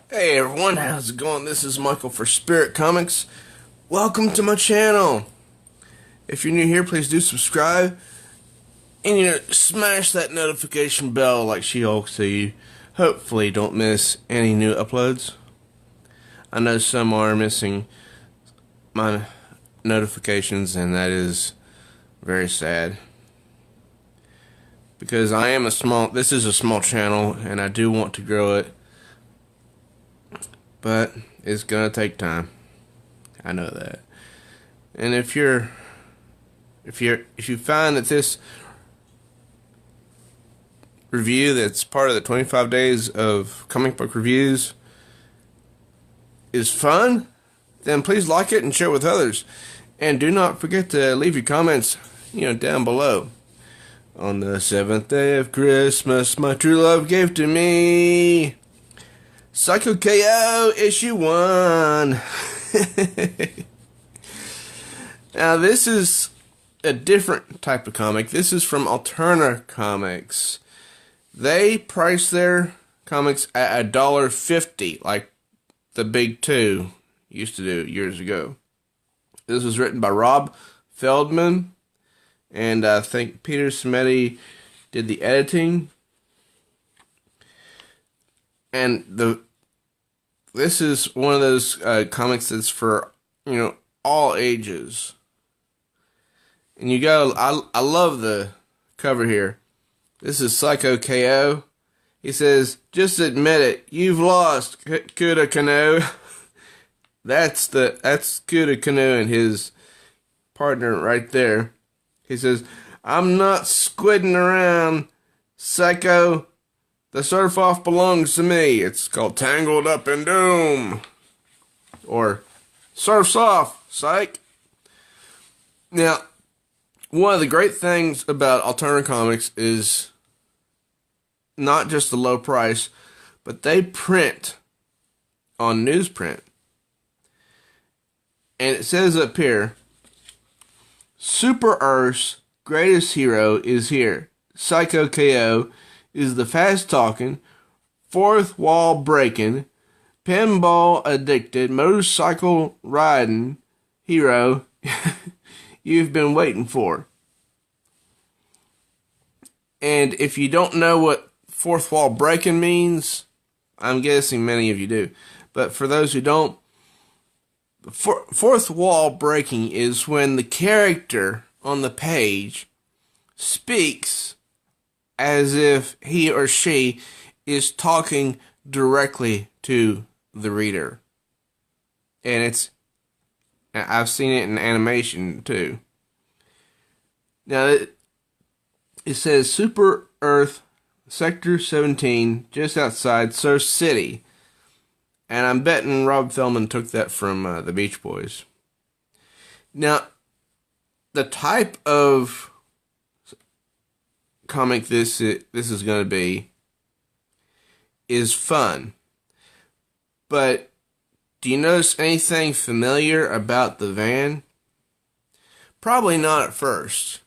Hey everyone, how's it going? This is Michael for Spirit Comics. Welcome to my channel. If you're new here, please do subscribe and smash that notification bell like She-Hulk so you hopefully don't miss any new uploads. I know some are missing my notifications, and that is very sad because this is a small channel and I do want to grow it. But it's gonna take time. I know that. And if you find that this review that's part of the 25 days of comic book reviews is fun, then please like it and share it with others. And do not forget to leave your comments, down below. On the 7th day of Christmas, my true love gave to me CYKO KO issue 1. Now this is a different type of comic. This is from Alterna Comics. They price their comics at $1.50, like the big two used to do years ago. This was written by Rob Feldman, and I think Peter Smeddy did the editing. And this is one of those comics that's for, all ages. And I love the cover here. This is CYKO KO. He says, "Just admit it, you've lost, Kuda Kano." That's Kuda Kano and his partner right there. He says, "I'm not squidding around, Psycho. The surf off belongs to me." It's called Tangled Up in Doom. Or Surf's Off, psych. Now, one of the great things about Alterna Comics is not just the low price, but they print on newsprint. And it says up here, Super Earth's greatest hero is here. CYKO KO is the fast-talking, fourth-wall-breaking, pinball-addicted, motorcycle-riding hero you've been waiting for. And if you don't know what fourth-wall-breaking means, I'm guessing many of you do. But for those who don't, fourth-wall-breaking is when the character on the page speaks as if he or she is talking directly to the reader. And I've seen it in animation too. Now it says Super Earth Sector 17, just outside Surf City. And I'm betting Rob Feldman took that from the Beach Boys. Now, the type of comic this is going to be is fun. But do you notice anything familiar about the van? Probably not at first.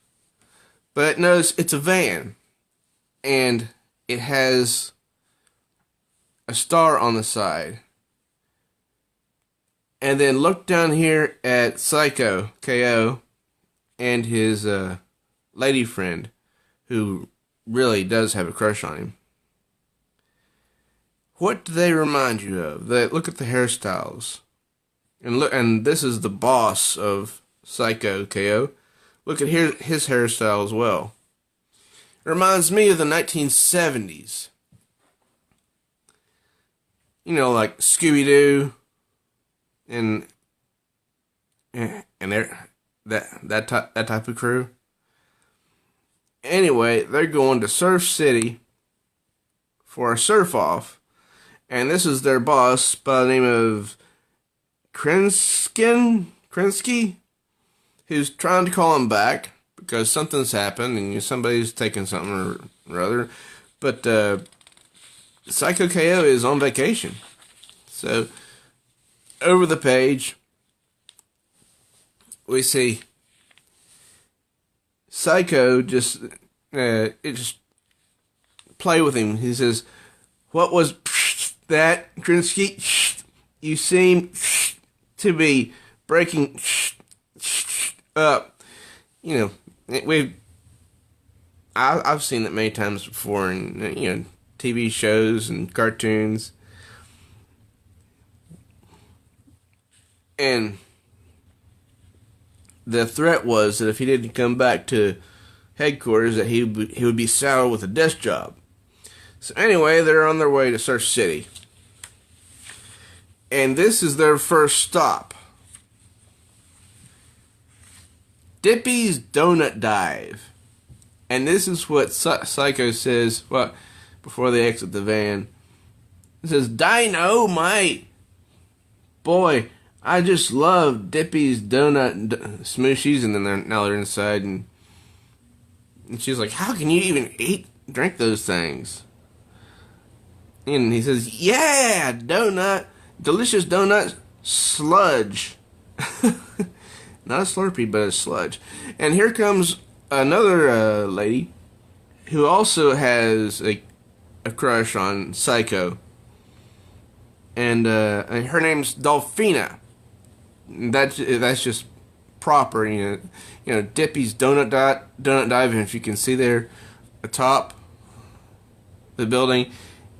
But notice it's a van. And it has a star on the side. And then look down here at CYKO KO and his lady friend, who really does have a crush on him. What do they remind you of? Look at the hairstyles. And this is the boss of CYKO KO. Look at his hairstyle as well. It reminds me of the 1970s. Like Scooby-Doo and that type of crew. Anyway, they're going to Surf City for a surf off, and this is their boss by the name of Krensky, who's trying to call him back because something's happened and somebody's taken something or other. But CYKO KO is on vacation. So over the page, we see CYKO just play with him. He says, "What was that, Krinsky, you seem to be breaking up. You know, I've seen it many times before in, you know, TV shows and cartoons. And the threat was that if he didn't come back to headquarters, that he would be saddled with a desk job. So anyway, they're on their way to Surf City. And this is their first stop. Dippy's Donut Dive. And this is what CYKO says, well, before they exit the van. It says, Dynamite! Boy, I just love Dippy's Donut Smooshies. And then now they're inside, and she's like, how can you even drink those things? And he says, yeah, delicious donut sludge. Not a Slurpee, but a sludge. And here comes another lady who also has a crush on CYKO. And her name's Dolphina. That's just proper, you know, Dippy's Donut Dive, and if you can see there atop the building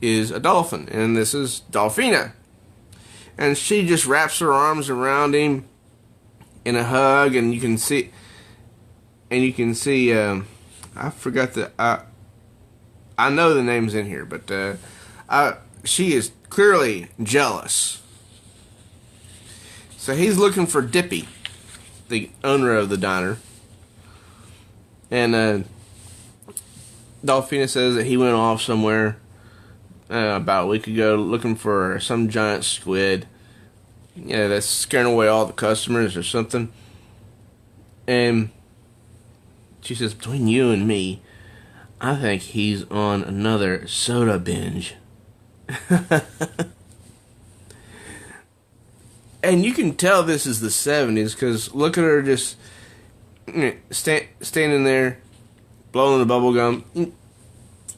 is a dolphin, and this is Dolphina. And she just wraps her arms around him in a hug, and you can see I forgot I know the name's in here, but she is clearly jealous. So he's looking for Dippy, the owner of the diner. And Dolphina says that he went off somewhere about a week ago looking for some giant squid. Yeah, that's scaring away all the customers or something. And she says, between you and me, I think he's on another soda binge. And you can tell this is the 70s, because look at her just standing there, blowing the bubble gum.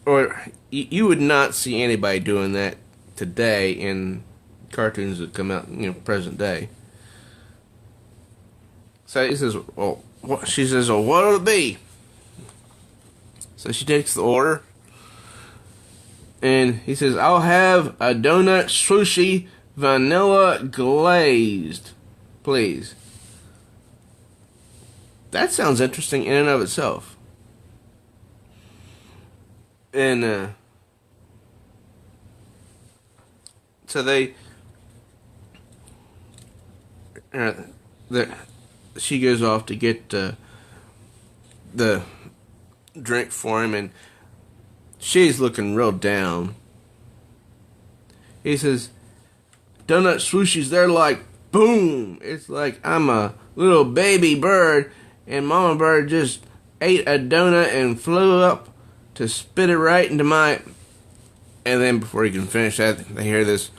Or you would not see anybody doing that today in cartoons that come out, you know, present day. So he says, well, she says, well, what'll it be? So she takes the order, and he says, I'll have a donut sushi vanilla glazed, please. That sounds interesting in and of itself. And so she goes off to get the drink for him, and she's looking real down. He says, donut swooshies, they're like boom. It's like I'm a little baby bird, and mama bird just ate a donut and flew up to spit it right into my... And then before he can finish that, they hear this,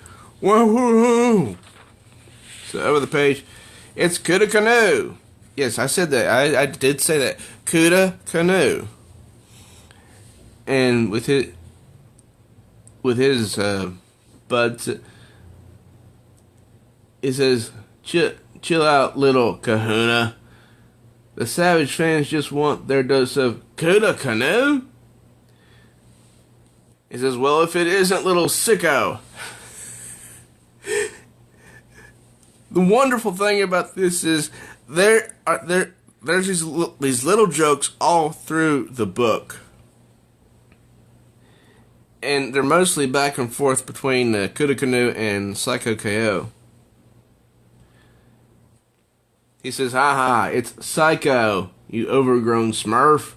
whoa, whoa, whoa. So over the page, it's CYKO KO. Yes, I said that. I did say that. CYKO KO. And with his buds, it says, chill out, little kahuna. The savage fans just want their dose of CYKO KO. He says, well, if it isn't little sicko. The wonderful thing about this is there's these little jokes all through the book. And they're mostly back and forth between CYKO KO and CYKO KO. He says, ha ha, it's CYKO, you overgrown smurf.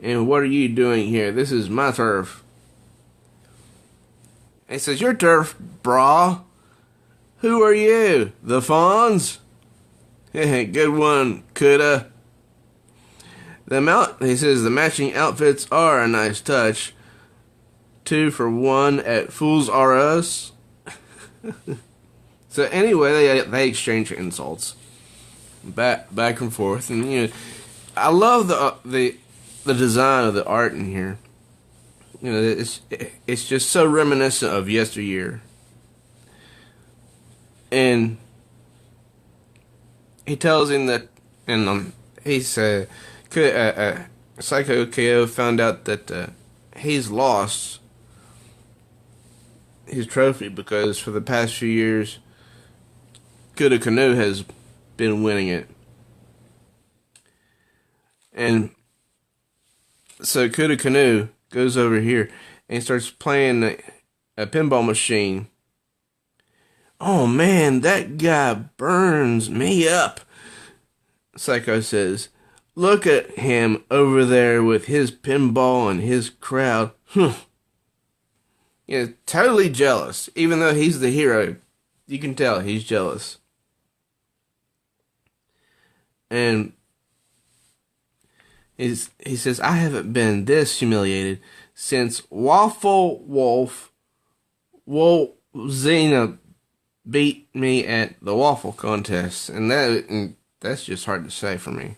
And what are you doing here? This is my turf. He says, your turf, brah. Who are you? The Fonz? Good one, coulda. He says, the matching outfits are a nice touch. 2 for 1 at Fools R Us. So anyway, they exchange insults. Back and forth. And, you know, I love the design of the art in here. You know, it's just so reminiscent of yesteryear. And he tells him that, and CYKO KO found out that he's lost his trophy because for the past few years, CYKO KO has been winning it. And so CYKO KO goes over here and starts playing a pinball machine. Oh man, that guy burns me up, CYKO says. Look at him over there with his pinball and his crowd. Yeah, totally jealous. Even though he's the hero, you can tell he's jealous. And he says, I haven't been this humiliated since Waffle Wolf Wolzina beat me at the waffle contest. And that's just hard to say for me.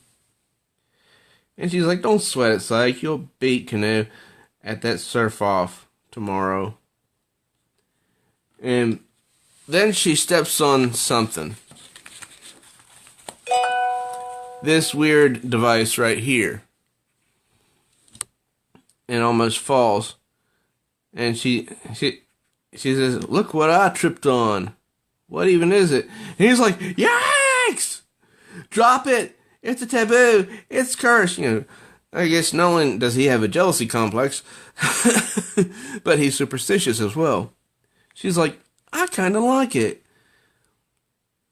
And she's like, don't sweat it, Psych. You'll beat Canoe at that surf-off tomorrow. And then she steps on something. This weird device right here. And almost falls. And she says, look what I tripped on. What even is it? And he's like, yikes! Drop it! It's a taboo. It's cursed. I guess not only does he have a jealousy complex, but he's superstitious as well. She's like, I kind of like it.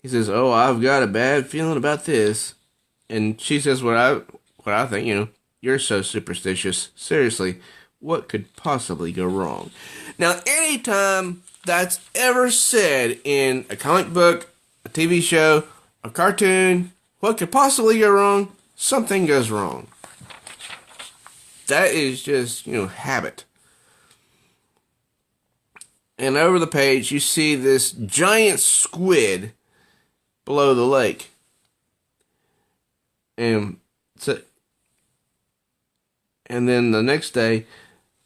He says, oh, I've got a bad feeling about this. And she says what I think, you're so superstitious. Seriously, what could possibly go wrong? Now, anytime that's ever said in a comic book, a TV show, a cartoon, what could possibly go wrong? Something goes wrong. That is just, habit. And over the page, you see this giant squid below the lake. And then the next day,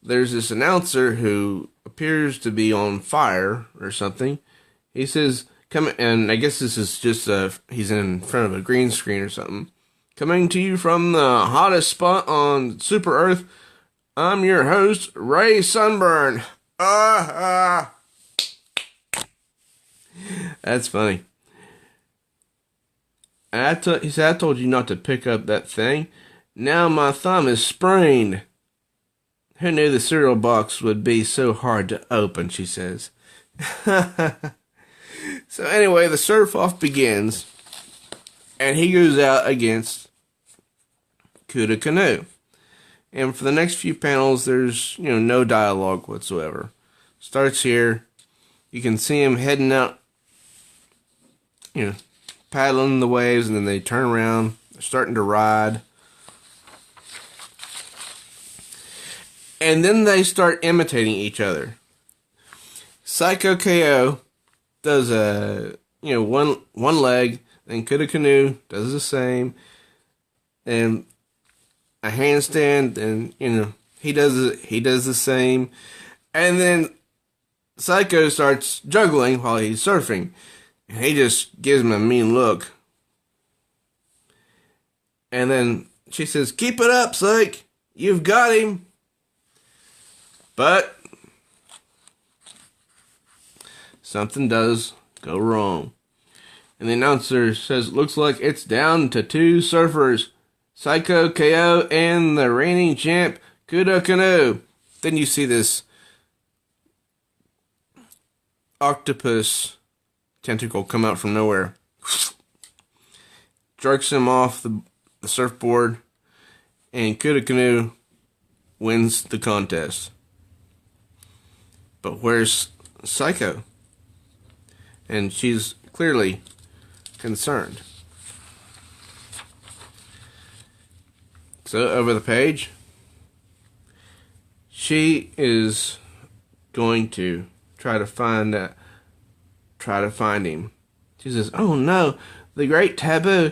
there's this announcer who appears to be on fire or something. He says, come, and I guess this is just he's in front of a green screen or something. Coming to you from the hottest spot on Super Earth, I'm your host, Ray Sunburn. That's funny. He said, I told you not to pick up that thing. Now my thumb is sprained. Who knew the cereal box would be so hard to open, she says. So anyway, the surf-off begins, and he goes out against CYKO KO. And for the next few panels, there's, no dialogue whatsoever. Starts here. You can see him heading out, paddling the waves, and then they turn around. They're starting to ride. And then they start imitating each other. CYKO KO does one leg, then CYKO KO does the same, and a handstand, and he does the same, and then CYKO starts juggling while he's surfing, and he just gives him a mean look, and then she says, "Keep it up, Psych, you've got him," but something does go wrong. And the announcer says, looks like it's down to two surfers, CYKO KO and the reigning champ, CYKO KO. Then you see this octopus tentacle come out from nowhere. Jerks him off the surfboard, and CYKO KO wins the contest. But where's CYKO? And she's clearly concerned. So over the page, she is going to try to find him. She says, "Oh no, the great taboo!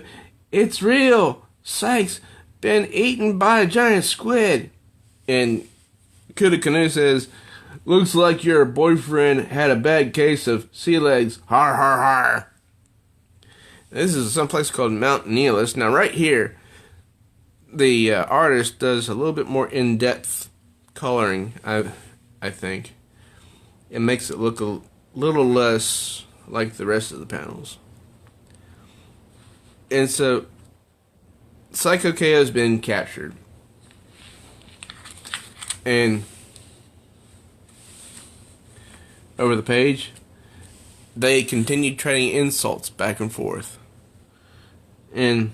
It's real. Sykes been eaten by a giant squid." And CYKO KO says, Looks like your boyfriend had a bad case of sea legs. Har har har. This is someplace called Mount Neelis. Now, right here, the artist does a little bit more in-depth coloring, I think. It makes it look a little less like the rest of the panels. And so, CYKO KO has been captured. And over the page, they continued trading insults back and forth. And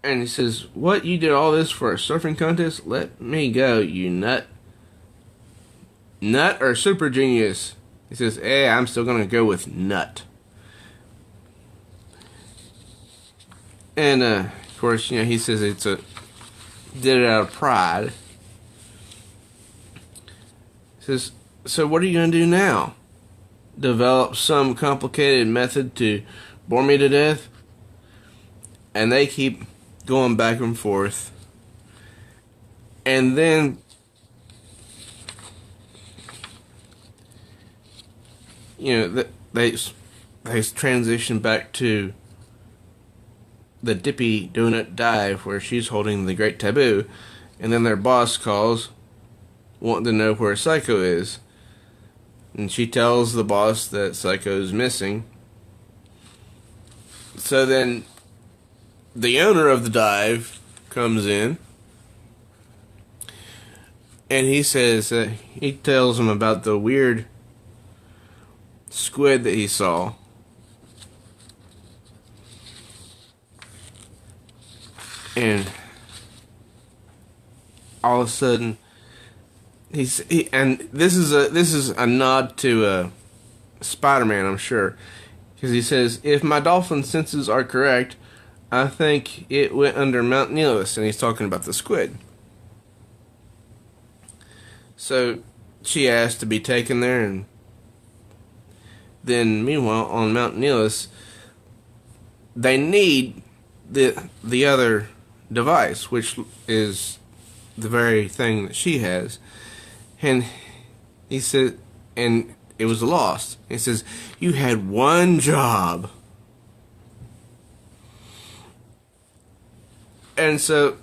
he says, "What, you did all this for a surfing contest? Let me go, you nut. Nut or super genius?" He says, I'm still going to go with nut. And, of course, he says did it out of pride. He says, "So what are you going to do now? Develop some complicated method to bore me to death?" And they keep going back and forth. And then they transition back to the Dippy Donut dive where she's holding the Great Taboo, and then their boss calls wanting to know where CYKO is, and she tells the boss that CYKO is missing. So then the owner of the dive comes in, and he says he tells him about the weird squid that he saw. And all of a sudden, and this is a nod to Spider-Man, I'm sure, because he says, "If my dolphin senses are correct, I think it went under Mount Neelis," and he's talking about the squid. So she asked to be taken there, and then meanwhile on Mount Neelis, they need the other device, which is the very thing that she has. And he said, and it was lost. He says, "You had one job." And so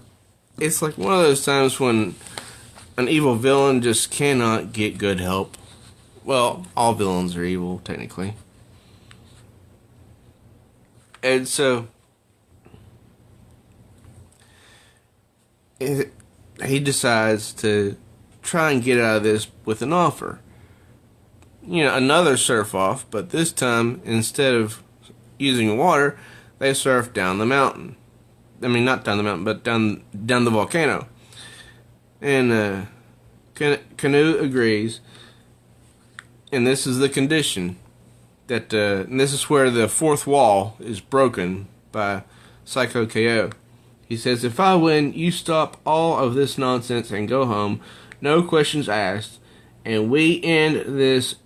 it's like one of those times when an evil villain just cannot get good help. Well, all villains are evil, technically. And so he decides to try and get out of this with an offer. Another surf off, but this time, instead of using water, they surf down the mountain. I mean, not down the mountain, but down the volcano. And Canoe agrees, and this is the condition. And this is where the fourth wall is broken by CYKO KO. He says, "If I win, you stop all of this nonsense and go home, no questions asked, and we end this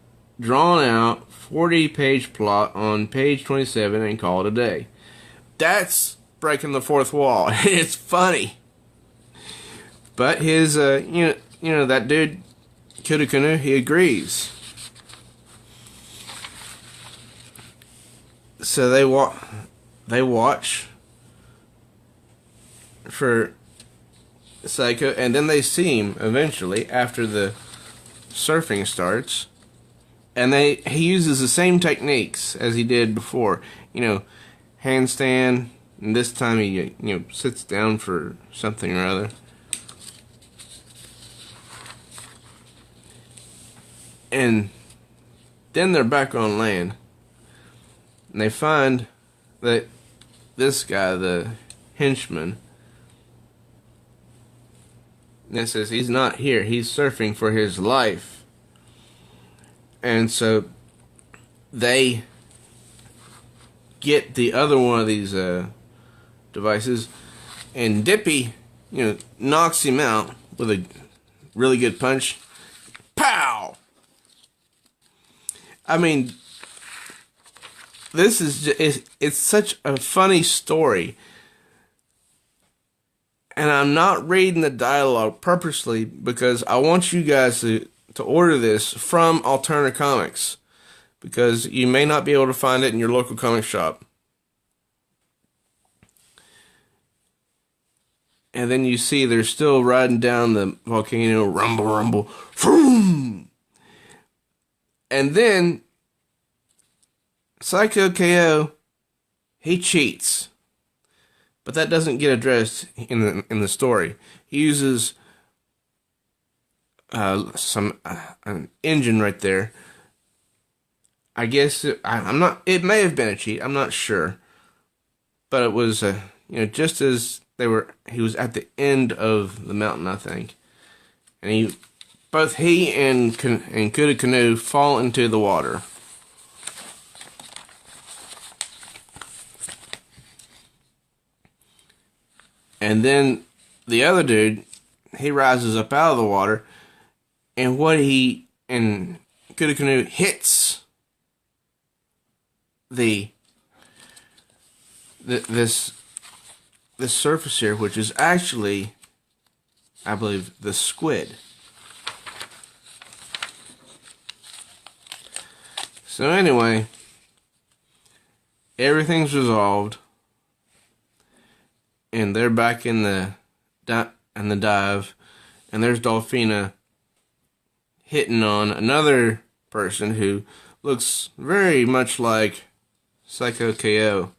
drawn-out 40-page plot on page 27 and call it a day." That's breaking the fourth wall. It's funny. But his, that dude, Kudakunu, he agrees. So they watch for CYKO, and then they see him eventually after the surfing starts, and he uses the same techniques as he did before. Handstand, and this time he sits down for something or other. And then they're back on land, and they find that this guy, the henchman, and it says he's not here. He's surfing for his life. And so they get the other one of these devices, and Dippy, knocks him out with a really good punch. Pow! I mean, this is it's such a funny story. And I'm not reading the dialogue purposely because I want you guys to order this from Alterna Comics, because you may not be able to find it in your local comic shop. And then you see they're still riding down the volcano, rumble, rumble, vroom. And then CYKO KO, he cheats. But that doesn't get addressed in the story. He uses an engine right there. I guess I'm not. It may have been a cheat. I'm not sure. But it was just as he was at the end of the mountain, I think, and both he and Kuda Canoe fall into the water. And then the other dude, he rises up out of the water, and Kuda Canoe hits this surface here, which is actually, I believe, the squid. So anyway, everything's resolved. And they're back in the dive, and there's Dolphina hitting on another person who looks very much like CYKO KO.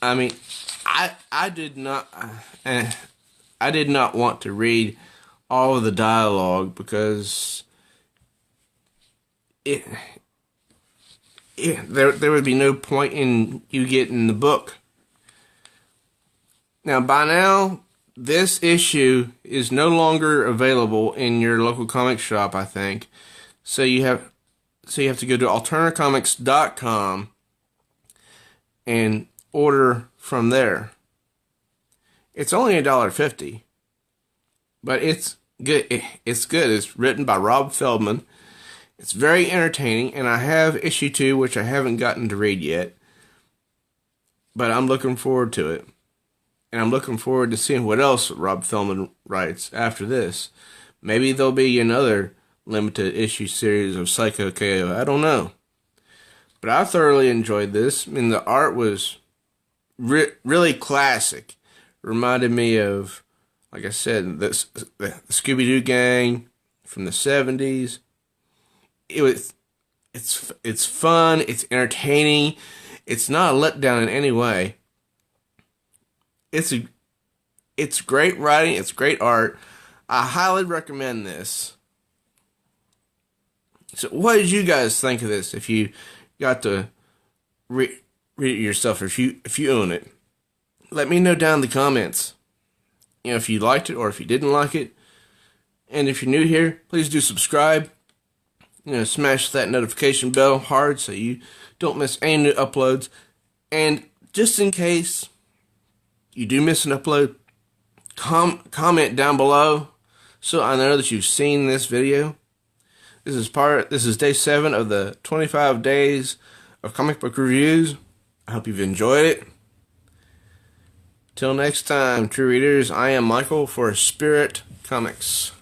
I mean, I did not want to read all of the dialogue because there would be no point in you getting the book. Now, by now, this issue is no longer available in your local comic shop, I think. So you have to go to alternacomics.com and order from there. It's only $1.50, but it's good. It's good. It's written by Rob Feldman. It's very entertaining, and I have issue 2, which I haven't gotten to read yet, but I'm looking forward to it. And I'm looking forward to seeing what else Rob Feldman writes after this. Maybe there'll be another limited issue series of CYKO KO. I don't know. But I thoroughly enjoyed this. I mean, the art was really classic. Reminded me of, like I said, the Scooby-Doo gang from the 70s. It's fun. It's entertaining. It's not a letdown in any way. It's great writing. It's great art. I highly recommend this. So, what did you guys think of this? If you got to read it yourself, or if you own it, let me know down in the comments. If you liked it or if you didn't like it. And if you're new here, please do subscribe. Smash that notification bell hard so you don't miss any new uploads. And just in case you do miss an upload, comment down below so I know that you've seen this video. This is day 7 of the 25 days of comic book reviews. I hope you've enjoyed it. Till next time, true readers, I am Michael for Spirit Comics.